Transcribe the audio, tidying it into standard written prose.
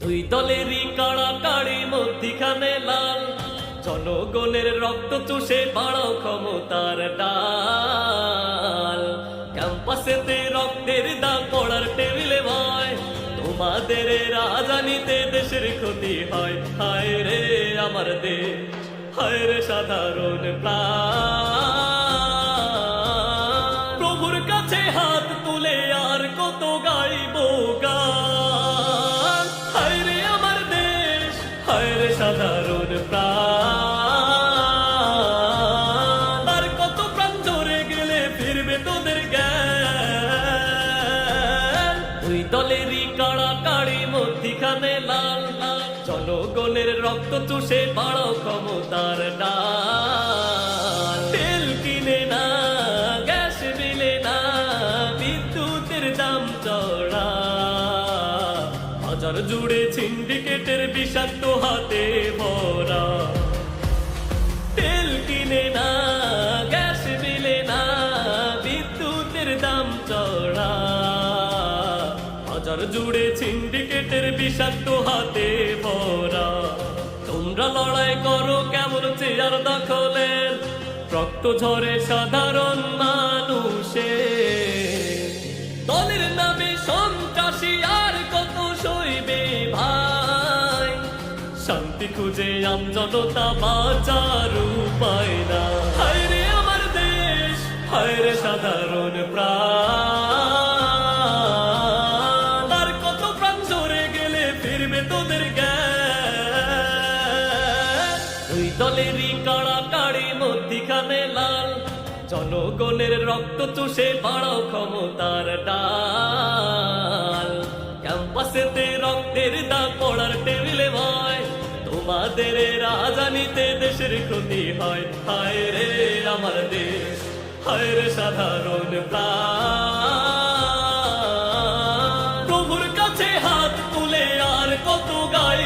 দুই দলেরই কাড়াকাড়ি মধ্যিখানে লাল, জনগণের রক্ত চুষে বাড়াও ক্ষমতার ডাল। ক্যাম্পাসেতে রক্তের দাগ পড়ার টেবিলে ভয়, তোমাদের রাজনীতিতে দেশের ক্ষতি হয়। হায় রে আমার দেশ, হায় রে সাধারণ প্রাণ। প্রভুর কাছে হাত তুলে আর কত গাইবো গান। হায় রে আমার দেশ, হায় রে সাধারণ প্রাণ। আর কত প্রাণ ঝরে গেলে ফিরবে তোদের জ্ঞান। দুই দলেরই কাড়াকাড়ি মধ্যিখানে লাল, জনগণের রক্ত চুষে বাড়াও ক্ষমতার ডাল। তেল কিনে না, গ্যাস বিলে না, বিদ্যুতের দাম চড়া, বাজার জুড়ে সিন্ডিকেটের বিষাক্ত হাতে ভরা। তেল কিনে না, গ্যাস বিলে না, বিদ্যুতের দাম চড়া, বাজার জুড়ে সিন্ডিকেটের বিষাক্ত হাতে ভরা। তোমরা লড়াই করো কেমন চেয়ার দখলের, রক্ত ঝরে সাধারণ মানুষের। দলের নামে সন্ত্রাসী আর কত সইবে ভাই, শান্তি খুঁজে আমজনতা বাঁচার উপায় না। হায় রে আমার দেশ, হায় রে সাধারণ প্রাণ। আর কত প্রাণ ঝরে গেলে ফিরবে তোদের জ্ঞান। দুই দলেরই কাড়াকাড়ি মধ্যিখানে লাল, জনগণের রক্ত চুষে বাড়াও ক্ষমতার ডাল। ক্যাম্পাসেতে রক্তের দাগ পড়ার টেবিলে ভয়, তোমাদের রাজনীতিতে দেশের ক্ষতি হয়। হায় রে আমার দেশ, হায় রে সাধারণ প্রাণ। প্রভুর কাছে হাত তুলে আর কত গাই